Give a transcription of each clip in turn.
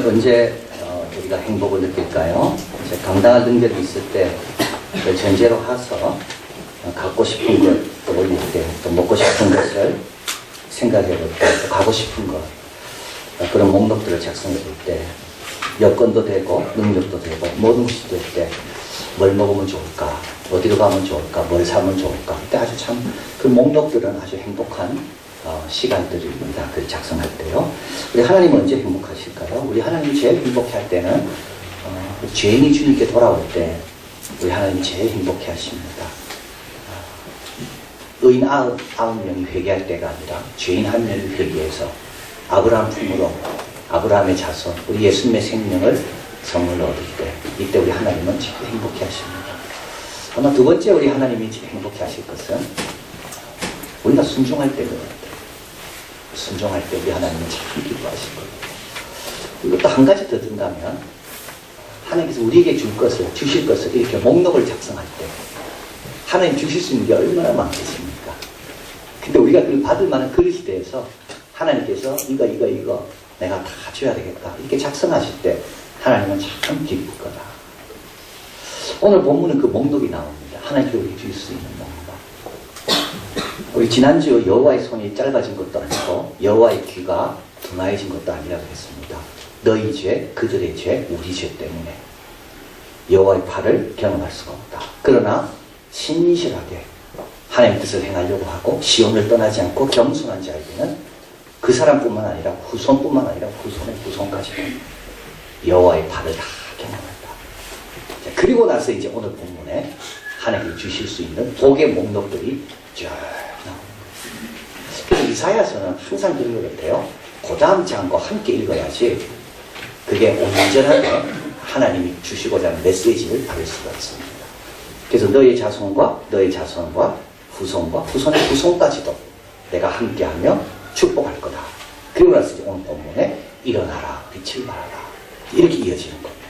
언제 우리가 행복을 느낄까요? 당당한 능력이 있을 때 그걸 전제로 해서 갖고 싶은 것도 올릴 때, 또 먹고 싶은 것을 생각해 볼 때, 또 가고 싶은 것, 그런 목록들을 작성해 볼 때, 여건도 되고 능력도 되고 모든 것이 될 때 뭘 먹으면 좋을까, 어디로 가면 좋을까, 뭘 사면 좋을까, 그때 아주 참 그 목록들은 아주 행복한 시간들입니다. 그걸 작성할 때요. 우리 하나님은 언제 행복하실까요? 우리 하나님이 제일 행복할 때는 죄인이 주님께 돌아올 때 우리 하나님이 제일 행복해 하십니다. 의인 99명이 회개할 때가 아니라 죄인 한 명이 회개해서 아브라함 품으로 아브라함의 자손, 우리 예수님의 생명을 선물로 얻을 때, 이때 우리 하나님은 제일 행복해 하십니다. 아마 두 번째 우리 하나님이 제일 행복해 하실 것은 우리가 순종할 때거든요. 순종할 때 우리 하나님은 참 기뻐하실 거예요. 그리고 또 한 가지 더 든다면, 하나님께서 우리에게 주실 것을 이렇게 목록을 작성할 때 하나님 주실 수 있는 게 얼마나 많겠습니까? 근데 우리가 그걸 받을 만한 그릇이 돼서 하나님께서 이거 내가 다 줘야 되겠다 이렇게 작성하실 때 하나님은 참 기쁠 거다. 오늘 본문은 그 목록이 나옵니다. 하나님께 우리 줄 수 있는 목록. 우리 지난주 여호와의 손이 짧아진 것도 아니고 여호와의 귀가 둔하여진 것도 아니라고 했습니다. 너희 죄, 그들의 죄, 우리 죄 때문에 여호와의 팔을 경험할 수가 없다. 그러나 신실하게 하나님의 뜻을 행하려고 하고 시온을 떠나지 않고 겸손한 자에게는 그 사람뿐만 아니라 후손뿐만 아니라 후손의 후손까지 여호와의 팔을 다 경험한다. 그리고 나서 이제 오늘 본문에 하나님이 주실 수 있는 복의 목록들이 쫙 나옵니다. 그래서 이사야서는 항상 그런 것 같아요. 그 다음 장과 함께 읽어야지 그게 온전하게 하나님이 주시고자 하는 메시지를 받을 수가 있습니다. 그래서 너의 자손과 너의 자손과 후손과 후손의 후손까지도 내가 함께하며 축복할 거다. 그리고 나서 오늘 본문에 일어나라, 빛을 발하라 이렇게 이어지는 겁니다.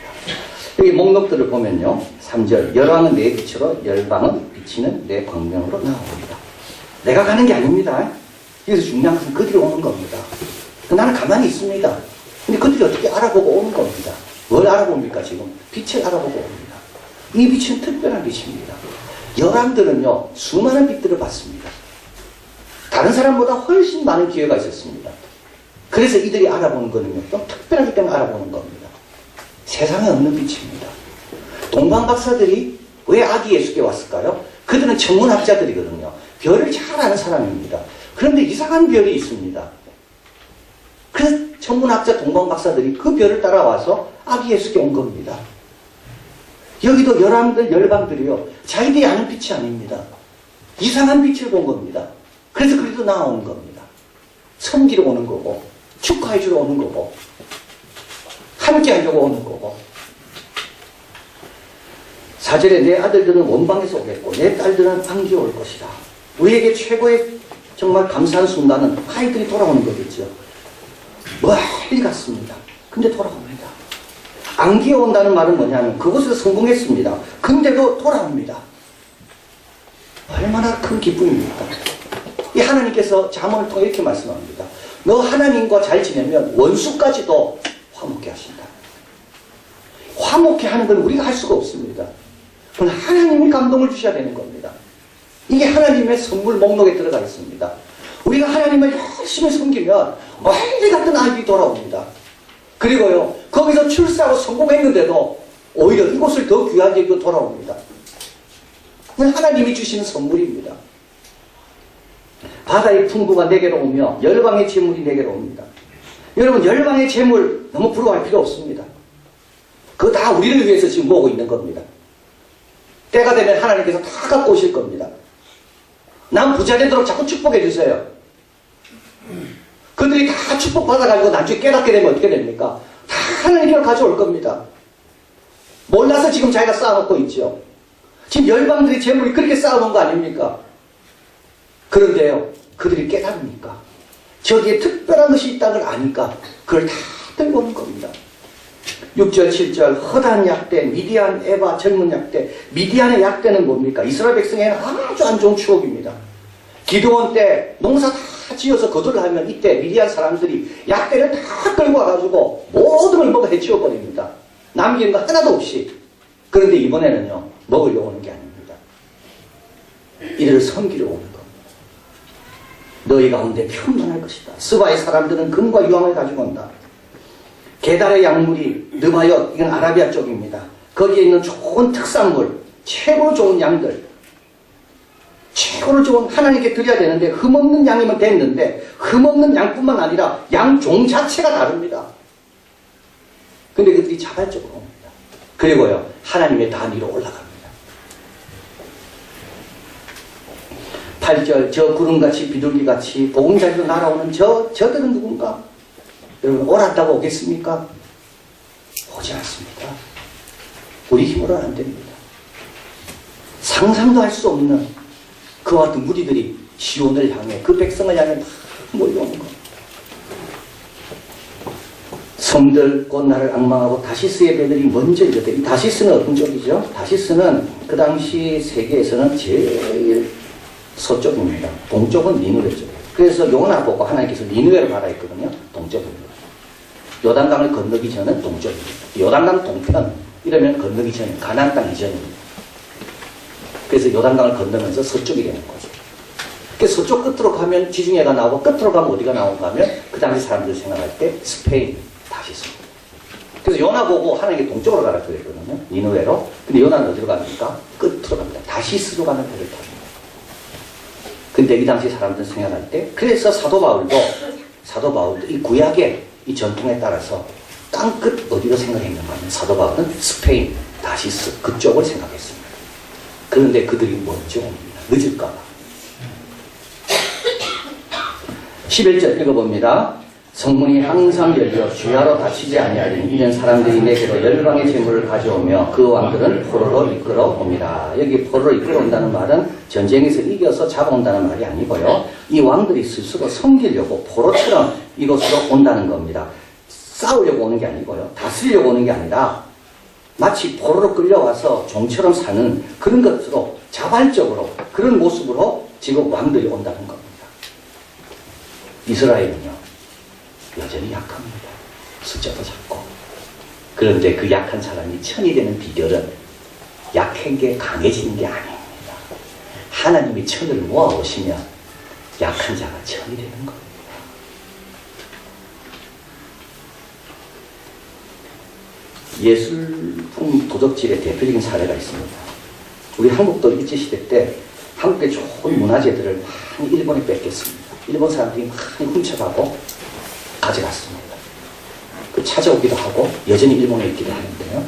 여기 목록들을 보면요, 3절 열왕은 내 빛으로 열방은 비치는 내 광명으로 나옵니다. 내가 가는 게 아닙니다. 여기서 중요한 것은 그들이 오는 겁니다. 나는 가만히 있습니다. 근데 그들이 어떻게 알아보고 오는 겁니다. 뭘 알아봅니까? 지금 빛을 알아보고 옵니다. 이 빛은 특별한 빛입니다. 열왕들은요 수많은 빛들을 봤습니다. 다른 사람보다 훨씬 많은 기회가 있었습니다. 그래서 이들이 알아보는 거는요 좀 특별하기 때문에 알아보는 겁니다. 세상에 없는 빛입니다. 동방박사들이 왜 아기 예수께 왔을까요? 그들은 천문학자들이거든요. 별을 잘 아는 사람입니다. 그런데 이상한 별이 있습니다. 그래서 천문학자 동방박사들이 그 별을 따라와서 아기 예수께 온 겁니다. 여기도 열왕들, 열방들이요 자기들이 아는 빛이 아닙니다. 이상한 빛을 본 겁니다. 그래서 그리도 나오는 겁니다. 섬기러 오는 거고 축하해 주러 오는 거고 함께 하려고 오는 거고. 4절에 내 아들들은 원방에서 오겠고 내 딸들은 안기어 올 것이다. 우리에게 최고의 정말 감사한 순간은 아이들이 돌아오는 거겠죠. 멀리 갔습니다. 근데 돌아옵니다. 안기어 온다는 말은 뭐냐면 그곳에서 성공했습니다. 근데도 돌아옵니다. 얼마나 큰 기쁨입니까? 이 하나님께서 잠언을 통해 이렇게 말씀합니다. 너 하나님과 잘 지내면 원수까지도 화목해 하신다. 화목해 하는 건 우리가 할 수가 없습니다. 그건 하나님이 감동을 주셔야 되는 겁니다. 이게 하나님의 선물 목록에 들어가 있습니다. 우리가 하나님을 열심히 섬기면 멀리 갔던 아이들이 돌아옵니다. 그리고요 거기서 출세하고 성공했는데도 오히려 이곳을 더 귀하게 입고 돌아옵니다. 그건 하나님이 주시는 선물입니다. 바다의 풍부가 내게로 오며 열방의 재물이 내게로 옵니다. 여러분 열방의 재물 너무 부러워할 필요 없습니다. 그거 다 우리를 위해서 지금 모으고 있는 겁니다. 때가 되면 하나님께서 다 갖고 오실 겁니다. 난 부자 되도록 자꾸 축복해 주세요. 그들이 다 축복받아가지고 나중에 깨닫게 되면 어떻게 됩니까? 다 하나님께로 가져올 겁니다. 몰라서 지금 자기가 쌓아놓고 있죠. 지금 열방들이 재물이 그렇게 쌓아놓은 거 아닙니까? 그런데요 그들이 깨닫으니까 저기에 특별한 것이 있다는 걸 아니까 그걸 다 들고 오는 겁니다. 6절 7절 허다한 약대 미디안 에바 젊은 약대. 미디안의 약대는 뭡니까? 이스라엘 백성에는 아주 안 좋은 추억입니다. 기드온 때 농사 다 지어서 거두를 하면 이때 미디안 사람들이 약대를 다 끌고 와가지고 모든 걸 먹어 해치워버립니다. 남긴 거 하나도 없이. 그런데 이번에는요, 먹으려고 오는 게 아닙니다. 이를 섬기려 오는 겁니다. 너희 가운데 평안할 것이다. 스바의 사람들은 금과 유황을 가지고 온다. 게달의 약물이 느바옅, 이건 아라비아 쪽입니다. 거기에 있는 좋은 특산물, 최고로 좋은 양들, 최고로 좋은 하나님께 드려야 되는데 흠없는 양이면 됐는데 흠없는 양뿐만 아니라 양종 자체가 다릅니다. 근데 그들이 자발적으로 옵니다. 그리고요, 하나님의 단위로 올라갑니다. 8절, 저 구름같이 비둘기같이 보금자리로 날아오는 저들은 누군가? 여러분, 오랐다고 오겠습니까? 오지 않습니다. 우리 힘으로는 안 됩니다. 상상도 할 수 없는 그와 같은 무리들이 시온을 향해, 그 백성을 향해 막 몰려오는 겁니다. 성들 곧 나를 앙망하고 다시스의 배들이 먼저 이르되, 이 다시스는 어떤 쪽이죠? 다시스는 그 당시 세계에서는 제일 서쪽입니다. 동쪽은 니누웨 쪽이에요. 그래서 요나 보고 하나님께서 니누웨로 가라 했거든요. 동쪽입니다. 요단강을 건너기 전은 동쪽입니다. 요단강 동편 이러면 건너기 전에 가나안 땅 이전입니다. 그래서 요단강을 건너면서 서쪽이 되는 거죠. 그래서 서쪽 끝으로 가면 지중해가 나오고 끝으로 가면 어디가 나오는가 하면 그 당시 사람들이 생각할 때 스페인 다시스. 그래서 요나 보고 하나님께 동쪽으로 가라 그랬거든요. 니누웨로. 근데 요나는 어디로 갑니까? 끝으로 갑니다. 다시스로 가는 배를 탑니다. 근데 이 당시 사람들은 생각할 때, 그래서 사도 바울도 이 구약의 이 전통에 따라서 땅끝 어디로 생각했는가 하면 사도 바울은 스페인 다시스 그쪽을 생각했습니다. 그런데 그들이 먼저 옵니다. 늦을까봐. 11절 읽어봅니다. 성문이 항상 열려 주야로 닫히지 아니하리니 이는 사람들이 내게로 열방의 재물을 가져오며 그 왕들은 포로로 이끌어 옵니다. 여기 포로로 이끌어 온다는 말은 전쟁에서 이겨서 잡아온다는 말이 아니고요. 이 왕들이 스스로 섬기려고 포로처럼 이곳으로 온다는 겁니다. 싸우려고 오는 게 아니고요. 다스리려고 오는 게 아니라 마치 포로로 끌려와서 종처럼 사는 그런 것으로 자발적으로 그런 모습으로 지금 왕들이 온다는 겁니다. 이스라엘은요, 여전히 약합니다. 숫자도 작고. 그런데 그 약한 사람이 천이 되는 비결은 약한 게 강해지는 게 아닙니다. 하나님이 천을 모아오시면 약한 자가 천이 되는 겁니다. 예술품 도적질의 대표적인 사례가 있습니다. 우리 한국도 일제시대 때 한국의 좋은 문화재들을 많이 일본에 뺏겼습니다. 일본 사람들이 많이 훔쳐가고 가져갔습니다. 그 찾아오기도 하고 여전히 일본에 있기도 하는데요.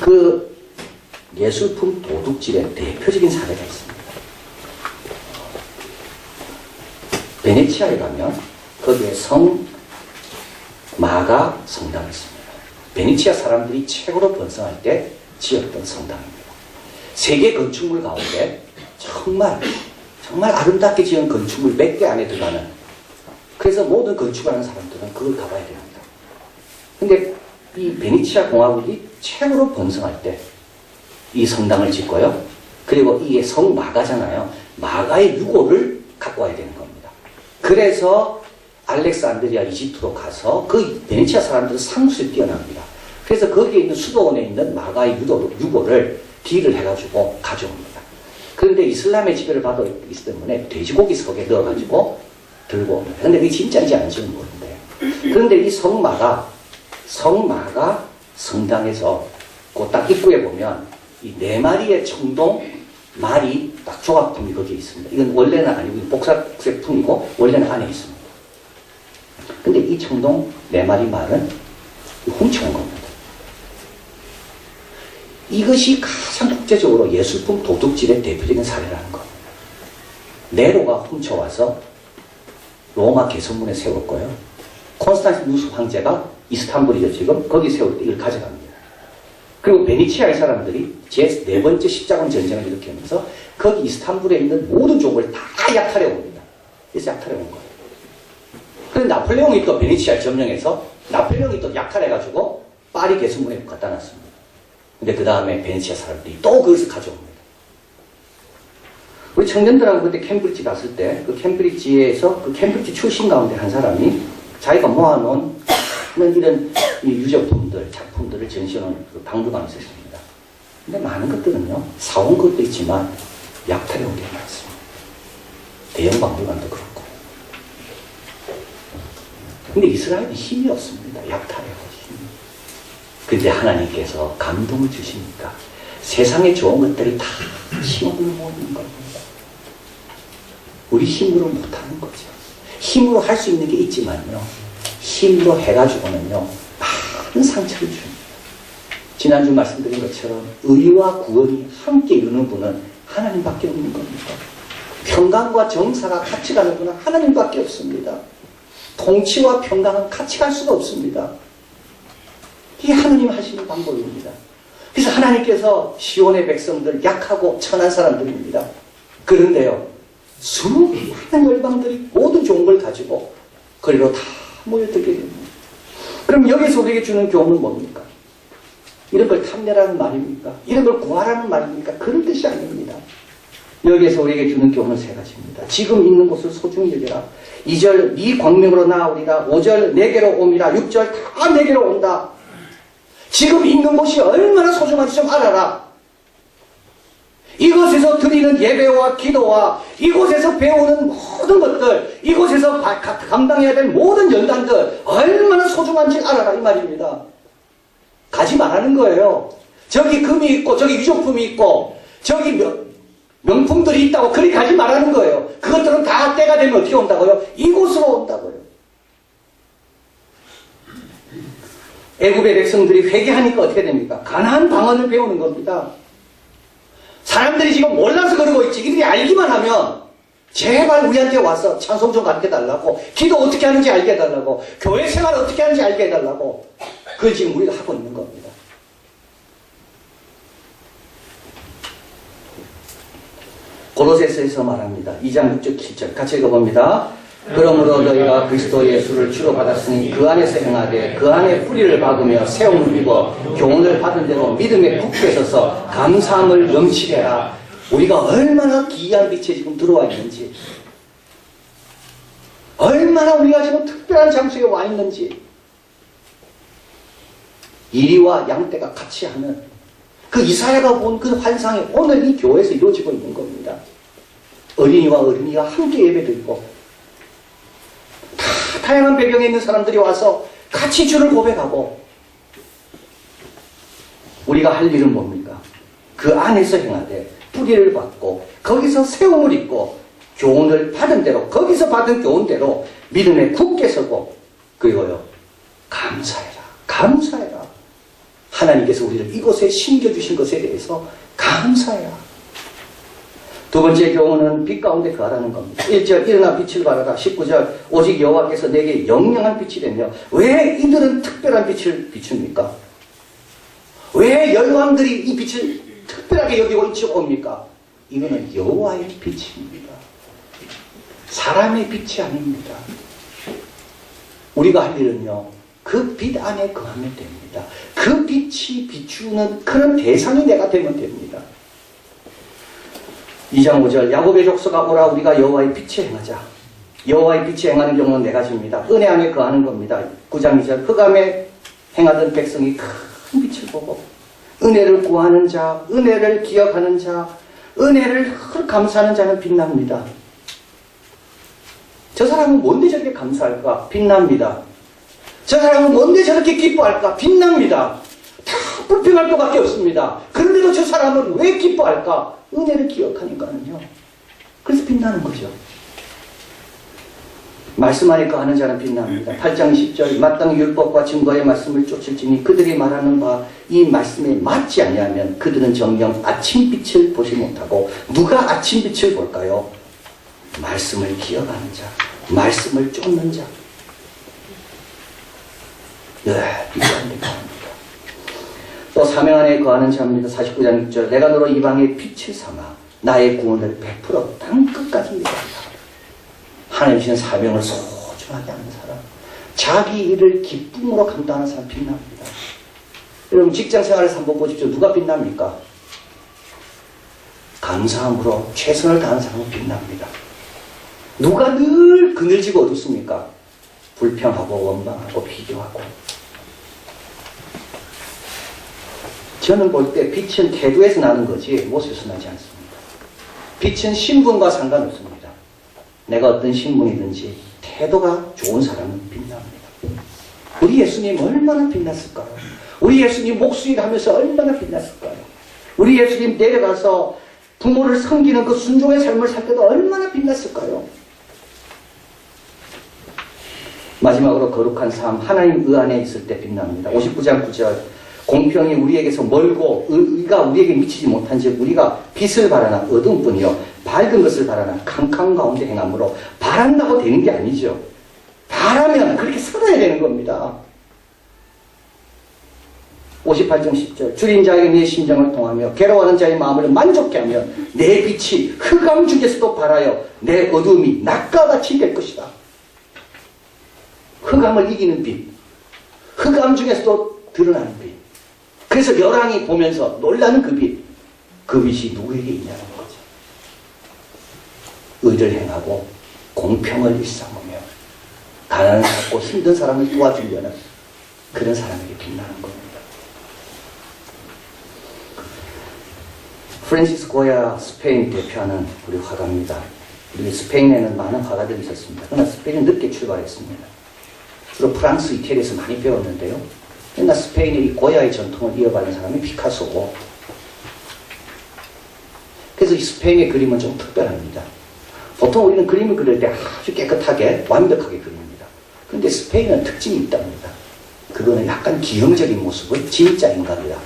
그 예술품 도둑질의 대표적인 사례가 있습니다. 베네치아에 가면 거기에 마가 성당이 있습니다. 베네치아 사람들이 최고로 번성할 때 지었던 성당입니다. 세계 건축물 가운데 정말 아름답게 지은 건축물 몇 개 안에 들어가는, 그래서 모든 건축하는 사람들은 그걸 가봐야 됩니다. 근데 이 베네치아 공화국이 최고로 번성할 때 이 성당을 짓고요. 그리고 이게 성마가잖아요. 마가의 유골을 갖고 와야 되는 겁니다. 그래서 알렉산드리아 이집트로 가서 그 베네치아 사람들은 상수에 뛰어납니다. 그래서 거기에 있는 수도원에 있는 마가의 유골을 딜을 해가지고 가져옵니다. 그런데 이슬람의 지배를 받고 있기 때문에 돼지고기 속에 넣어가지고 들고 옵니다. 그런데 그게 진짜인지 아닌지는 모르는데요. 그런데 이 성마가 성당에서 그 딱 입구에 보면 이 4마리의 청동 말이 딱 조각품이 거기에 있습니다. 이건 원래는 아니고 복사색품이고 원래는 안에 있습니다. 근데 이 청동 4마리 말은 훔쳐온 겁니다. 이것이 가장 국제적으로 예술품 도둑질의 대표적인 사례라는 겁니다. 네로가 훔쳐와서 로마 개선문에 세웠고요. 콘스탄티누스 황제가 이스탄불이죠, 지금. 거기 세울 때 이걸 가져갑니다. 그리고 베네치아의 사람들이 제4번째 십자군 전쟁을 일으키면서 거기 이스탄불에 있는 모든 족을 다 약탈해 옵니다. 그래서 약탈해 온 거예요. 그런데 나폴레옹이 또 베네치아를 점령해서 나폴레옹이 또 약탈해가지고 파리 개선문에 갖다 놨습니다. 근데 그 다음에 베네치아 사람들이 또 그것을 가져옵니다. 우리 청년들하고 그때 캠브리지 갔을 때 그 캠브리지에서 그 캠브리지 출신 가운데 한 사람이 자기가 모아놓은 이런 유적품들, 작품들을 전시하는 그 박물관이 있었습니다. 근데 많은 것들은요, 사온 것도 있지만 약탈해 온 게 많습니다. 대형 박물관도 그렇고. 근데 이스라엘은 힘이 없습니다. 약탈해 온 힘이. 근데 하나님께서 감동을 주시니까 세상에 좋은 것들을 다 힘으로 모으는 겁니다. 우리 힘으로 못하는 거죠. 힘으로 할 수 있는 게 있지만요, 힘으로 해가지고는요, 많은 상처를 줍니다. 지난주 말씀드린 것처럼 의와 구원이 함께 이루는 분은 하나님밖에 없는 겁니다. 평강과 정사가 같이 가는 분은 하나님밖에 없습니다. 통치와 평강은 같이 갈 수가 없습니다. 이게 하나님 하시는 방법입니다. 그래서 하나님께서 시온의 백성들, 약하고 천한 사람들입니다. 그런데요, 수많은 열방들이 모든 좋은 걸 가지고 거리로 다 모여들게 됩니다. 그럼 여기서 우리에게 주는 교훈은 뭡니까? 이런 걸 탐내라는 말입니까? 이런 걸 구하라는 말입니까? 그런 뜻이 아닙니다. 여기에서 우리에게 주는 교훈은 세 가지입니다. 지금 있는 곳을 소중히 여겨라. 2절 네 광명으로 나오리라. 5절 내게로 옴이라. 6절 다 내게로 온다. 지금 있는 곳이 얼마나 소중한지 좀 알아라. 이곳에서 드리는 예배와 기도와 이곳에서 배우는 모든 것들, 이곳에서 감당해야 될 모든 연단들 얼마나 소중한지 알아라 이 말입니다. 가지 말라는 거예요. 저기 금이 있고 저기 유적품이 있고 저기 명품들이 있다고 그리 가지 말라는 거예요. 그것들은 다 때가 되면 어떻게 온다고요? 이곳으로 온다고요. 애굽의 백성들이 회개하니까 어떻게 됩니까? 가나안 방언을 배우는 겁니다. 사람들이 지금 몰라서 그러고 있지. 이들이 알기만 하면 제발 우리한테 와서 찬송 좀 가르쳐달라고, 기도 어떻게 하는지 알게 해달라고, 교회 생활 어떻게 하는지 알게 해달라고. 그걸 지금 우리가 하고 있는 겁니다. 고로새서에서 말합니다. 2장 6절 7절 같이 읽어봅니다. 그러므로 너희가 그리스도 예수를 주로 받았으니 그 안에서 행하되 그 안에 뿌리를 박으며 세움을 입어 교훈을 받은 대로 믿음에 굳게 서서 감사함을 넘치게 해라. 우리가 얼마나 귀한 빛에 지금 들어와 있는지, 얼마나 우리가 지금 특별한 장소에 와 있는지, 이리와 양떼가 같이 하는 그 이사야가 본 그 환상이 오늘 이 교회에서 이루어지고 있는 겁니다. 어린이와 어린이가 함께 예배드리고 다 다양한 배경에 있는 사람들이 와서 같이 주를 고백하고, 우리가 할 일은 뭡니까? 그 안에서 행하되 뿌리를 받고 거기서 세움을 입고 교훈을 받은 대로, 거기서 받은 교훈대로 믿음에 굳게 서고, 그리고요 감사해라. 감사해라. 하나님께서 우리를 이곳에 심겨주신 것에 대해서 감사해라. 두 번째 교훈은 빛 가운데 거하라는 겁니다. 1절 일어나 빛을 발하라. 19절 오직 여호와께서 내게 영영한 빛이 되며. 왜 이들은 특별한 빛을 비춥니까? 왜 열왕들이 이 빛을 특별하게 여기고 이치고 옵니까? 이거는 여호와의 빛입니다. 사람의 빛이 아닙니다. 우리가 할 일은요, 그 빛 안에 거하면 됩니다. 그 빛이 비추는 그런 대상이 내가 되면 됩니다. 2장 5절 야곱의 족속아 오라. 우리가 여호와의 빛에 행하자. 여호와의 빛에 행하는 경우는 네 가지입니다. 은혜 안에 거하는 겁니다. 9장 2절 흑암에 행하던 백성이 큰 빛을 보고 은혜를 구하는 자, 은혜를 기억하는 자, 은혜를 감사하는 자는 빛납니다. 저 사람은 뭔데 저렇게 감사할까? 빛납니다. 저 사람은 뭔데 저렇게 기뻐할까? 빛납니다. 다 불평할 것밖에 없습니다. 그런데도 저 사람은 왜 기뻐할까? 은혜를 기억하니까는요. 그래서 빛나는 거죠. 말씀 안에 거하는 자는 빛납니다. 8장 10절 마땅히 율법과 증거의 말씀을 쫓을지니 그들이 말하는 바 이 말씀에 맞지 아니하면 그들은 정녕 아침빛을 보지 못하고. 누가 아침빛을 볼까요? 말씀을 기억하는 자, 말씀을 쫓는 자. 네, 빛가운데 거합니다. 또 사명 안에 거하는 자입니다. 49장 6절 내가 너로 이방의 빛을 삼아 나의 구원을 베풀어 땅 끝까지 이루었다. 하나님이신 사명을 소중하게 하는 사람, 자기 일을 기쁨으로 감당하는 사람 빛납니다. 여러분 직장 생활에서 한번 보십시오. 누가 빛납니까? 감사함으로 최선을 다하는 사람은 빛납니다. 누가 늘 그늘지고 어둡습니까? 불평하고 원망하고 비교하고. 저는 볼 때 빛은 태도에서 나는 거지 모습에서 나지 않습니다. 빛은 신분과 상관없습니다. 내가 어떤 신분이든지 태도가 좋은 사람은 빛납니다. 우리 예수님 얼마나 빛났을까요? 우리 예수님 목수일 하면서 얼마나 빛났을까요? 우리 예수님 내려가서 부모를 섬기는 그 순종의 삶을 살 때도 얼마나 빛났을까요? 마지막으로 거룩한 삶, 하나님 의 안에 있을 때 빛납니다. 59장 9절, 공평이 우리에게서 멀고 의가 우리에게 미치지 못한 즉 우리가 빛을 바라나 어두움뿐이요 밝은 것을 바라나 캄캄 가운데 행함으로 바란다고 되는 게 아니죠. 바라면 그렇게 살아야 되는 겁니다. 58장 10절, 줄인 자에게 내 심정을 통하며 괴로워하는 자의 마음을 만족케 하며 내 빛이 흑암 중에서도 발하여 내 어두움이 낮과 같이 될 것이다. 흑암을 이기는 빛, 흑암 중에서도 드러나는 빛. 그래서 열왕이 보면서 놀라는 그 빛, 그 빛이 누구에게 있냐는 거죠. 의를 행하고 공평을 일삼으며 가난을 찾고 힘든 사람을 도와주려는 그런 사람에게 빛나는 겁니다. 프란시스 고야 스페인 대표하는 우리 화가입니다. 우리 스페인에는 많은 화가들이 있었습니다. 그러나 스페인은 늦게 출발했습니다. 주로 프랑스, 이태리에서 많이 배웠는데요. 옛날 스페인의 이 고야의 전통을 이어받는 사람이 피카소고, 그래서 이 스페인의 그림은 좀 특별합니다. 보통 우리는 그림을 그릴 때 아주 깨끗하게 완벽하게 그립니다. 그런데 스페인은 특징이 있답니다. 그거는 약간 기형적인 모습을 진짜 인간이다.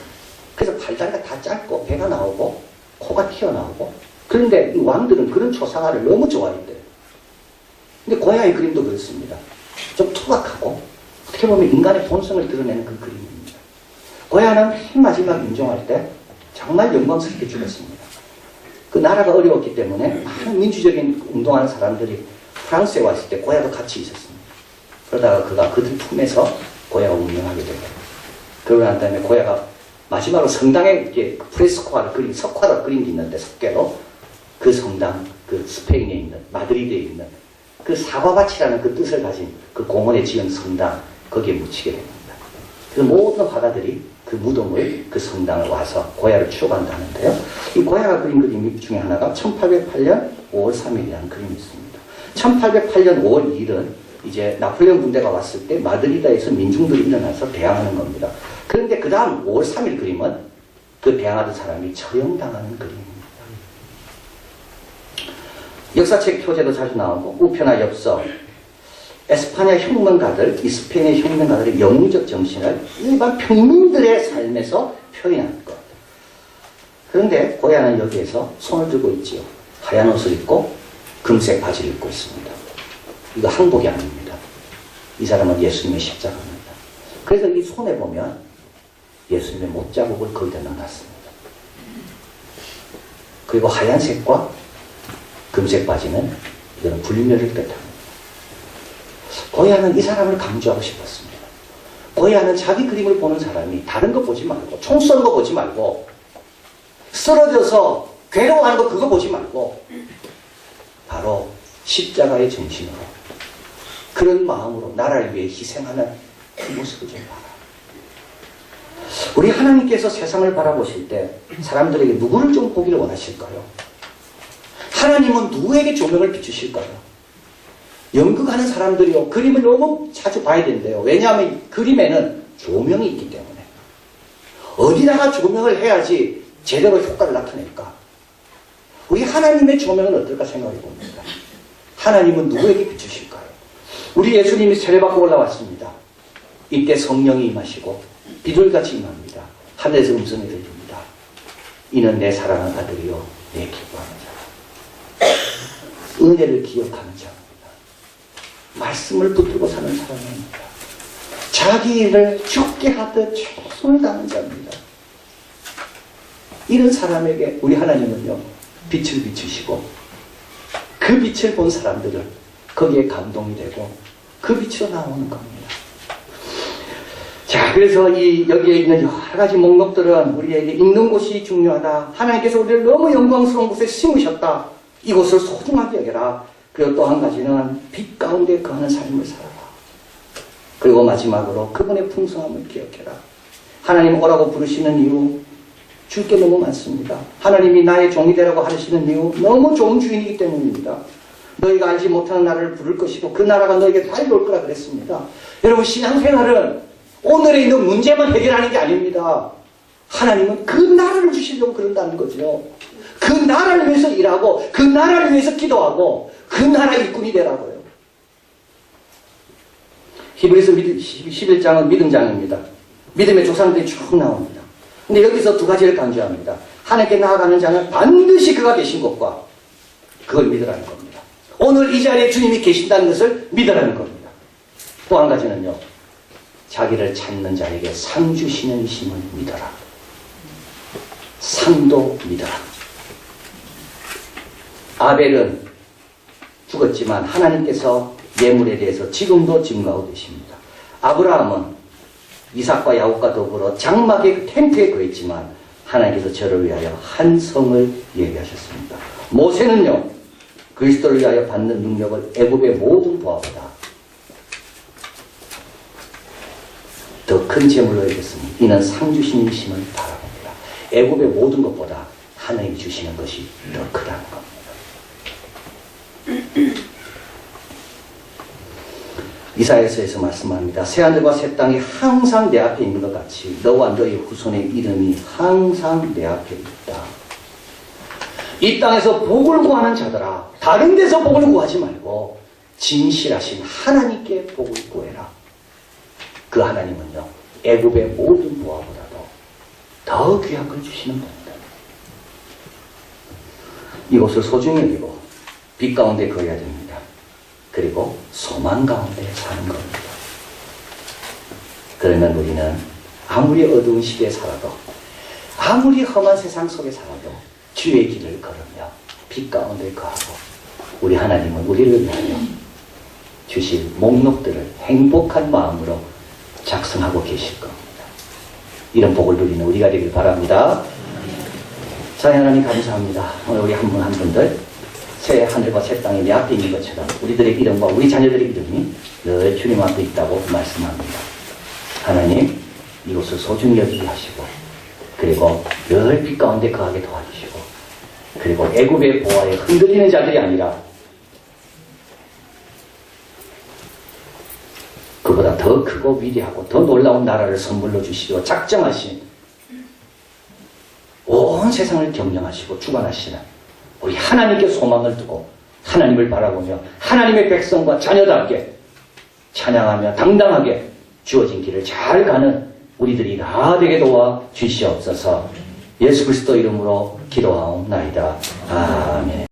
그래서 팔다리가 다 짧고 배가 나오고 코가 튀어나오고, 그런데 이 왕들은 그런 초상화를 너무 좋아했대요. 근데 고야의 그림도 그렇습니다. 좀 투박하고 어떻게 보면 인간의 본성을 드러내는 그 그림입니다. 고야는 맨 마지막 임종할 때 정말 영광스럽게 죽었습니다. 그 나라가 어려웠기 때문에 많은 민주적인 운동하는 사람들이 프랑스에 왔을 때 고야도 같이 있었습니다. 그러다가 그가 그들 품에서 고야가 운명하게 되고, 그러고 난 다음에 고야가 마지막으로 성당에 이렇게 프레스코화를 그린, 석화를 그린 게 있는데, 석계로 그 성당, 그 스페인에 있는, 마드리드에 있는 그 사과밭이라는 그 뜻을 가진 그 공원에 지은 성당, 거기에 묻히게 됩니다. 그래서 모든 화가들이 그 무덤을, 그 성당을 와서 고야를 추억한다는데요. 이 고야가 그린 그림 중에 하나가 1808년 5월 3일이라는 그림이 있습니다. 1808년 5월 2일은 이제 나폴레옹 군대가 왔을 때 마드리드에서 민중들이 일어나서 대항하는 겁니다. 그런데 그 다음 5월 3일 그림은 그 대항하던 사람이 처형당하는 그림입니다. 역사책 표제도 자주 나오고 우표나 엽서, 에스파냐 혁명가들, 이 스페인의 혁명가들의 영웅적 정신을 일반 평민들의 삶에서 표현한 것. 그런데 고야는 여기에서 손을 들고 있지요. 하얀 옷을 입고 금색 바지를 입고 있습니다. 이거 항복이 아닙니다. 이 사람은 예수님의 십자가입니다. 그래서 이 손에 보면 예수님의 못자국을 거기다 넣어놨습니다. 그리고 하얀색과 금색 바지는 이거는 불멸을 뜻합니다. 고야는 이 사람을 강조하고 싶었습니다. 고야는 자기 그림을 보는 사람이 다른 거 보지 말고, 총 쏘는 거 보지 말고, 쓰러져서 괴로워하는 거 그거 보지 말고, 바로 십자가의 정신으로, 그런 마음으로 나라를 위해 희생하는 그 모습을 좀 봐라. 우리 하나님께서 세상을 바라보실 때 사람들에게 누구를 좀 보기를 원하실까요? 하나님은 누구에게 조명을 비추실까요? 연극하는 사람들이요, 그림을 너무 자주 봐야 된대요. 왜냐하면 그림에는 조명이 있기 때문에. 어디다가 조명을 해야지 제대로 효과를 나타낼까? 우리 하나님의 조명은 어떨까 생각해 봅니다. 하나님은 누구에게 비추실까요? 우리 예수님이 세례받고 올라왔습니다. 이때 성령이 임하시고 비둘기같이 임합니다. 하늘에서 음성이 들립니다. 이는 내 사랑하는 아들이요 내 기뻐하는 자. 은혜를 기억하는 자입니다. 말씀을 붙들고 사는 사람입니다. 자기 일을 죽게 하듯 최선을 다하는 자입니다. 이런 사람에게 우리 하나님은요, 빛을 비추시고 그 빛을 본 사람들을 거기에 감동이 되고 그 빛으로 나오는 겁니다. 자, 그래서 여기에 있는 여러 가지 목록들은 우리에게 읽는 곳이 중요하다. 하나님께서 우리를 너무 영광스러운 곳에 심으셨다. 이곳을 소중하게 여겨라. 그리고 또 한 가지는 빛 가운데 거하는 삶을 살아라. 그리고 마지막으로 그분의 풍성함을 기억해라. 하나님 오라고 부르시는 이유 줄 게 너무 많습니다. 하나님이 나의 종이 되라고 하시는 이유 너무 좋은 주인이기 때문입니다. 너희가 알지 못하는 나라를 부를 것이고 그 나라가 너에게 달리 올 거라 그랬습니다. 여러분, 신앙생활은 오늘에 있는 문제만 해결하는 게 아닙니다. 하나님은 그 나라를 주시려고 그런다는 거죠. 그 나라를 위해서 일하고 그 나라를 위해서 기도하고 그 나라 일꾼이 되라고요. 히브리서 11장은 믿음장입니다. 믿음의 조상들이 쭉 나옵니다. 근데 여기서 두 가지를 강조합니다. 하나님께 나아가는 자는 반드시 그가 계신 것과 그걸 믿으라는 겁니다. 오늘 이 자리에 주님이 계신다는 것을 믿으라는 겁니다. 또 한 가지는요. 자기를 찾는 자에게 상 주시는 이심을 믿어라. 상도 믿어라. 아벨은 죽었지만 하나님께서 예물에 대해서 지금도 증거하고 계십니다. 아브라함은 이삭과 야곱과 더불어 장막의 텐트에 거했지만 하나님께서 저를 위하여 한 성을 예비하셨습니다. 모세는요. 그리스도를 위하여 받는 능력을 애굽의 모든 부하보다 더 큰 재물로 여겼으니 이는 상 주신 이심을 바라봅니다. 애굽의 모든 것보다 하나님이 주시는 것이 더 크다는 겁니다. 이사야서에서 말씀합니다. 새하늘과 새 땅이 항상 내 앞에 있는 것 같이 너와 너의 후손의 이름이 항상 내 앞에 있다. 이 땅에서 복을 구하는 자들아, 다른 데서 복을 구하지 말고 진실하신 하나님께 복을 구해라. 그 하나님은요, 애굽의 모든 부하보다도 더 귀한 걸 주시는 겁니다. 이곳을 소중히 여기고 빛 가운데 거해야 됩니다. 그리고 소망 가운데 사는 겁니다. 그러면 우리는 아무리 어두운 시대에 살아도 아무리 험한 세상 속에 살아도 주의 길을 걸으며 빛 가운데 거하고 우리 하나님은 우리를 위하여 주실 목록들을 행복한 마음으로 작성하고 계실 겁니다. 이런 복을 누리는 우리가 되길 바랍니다. 사랑하는 하나님 감사합니다. 오늘 우리 한 분 한 분들 새 하늘과 새 땅이 내 앞에 있는 것처럼 우리들의 이름과 우리 자녀들의 이름이 늘 주님 앞에 있다고 말씀합니다. 하나님, 이곳을 소중히 여기게 하시고 그리고 늘 빛 가운데 거하게 도와주시고 그리고 애굽의 보화에 흔들리는 자들이 아니라 그보다 더 크고 위대하고 더 놀라운 나라를 선물로 주시려 작정하신 온 세상을 경영하시고 주관하시는 우리 하나님께 소망을 두고 하나님을 바라보며 하나님의 백성과 자녀답게 찬양하며 당당하게 주어진 길을 잘 가는 우리들이 다 되게 도와 주시옵소서. 예수 그리스도 이름으로 기도하옵나이다. 아멘.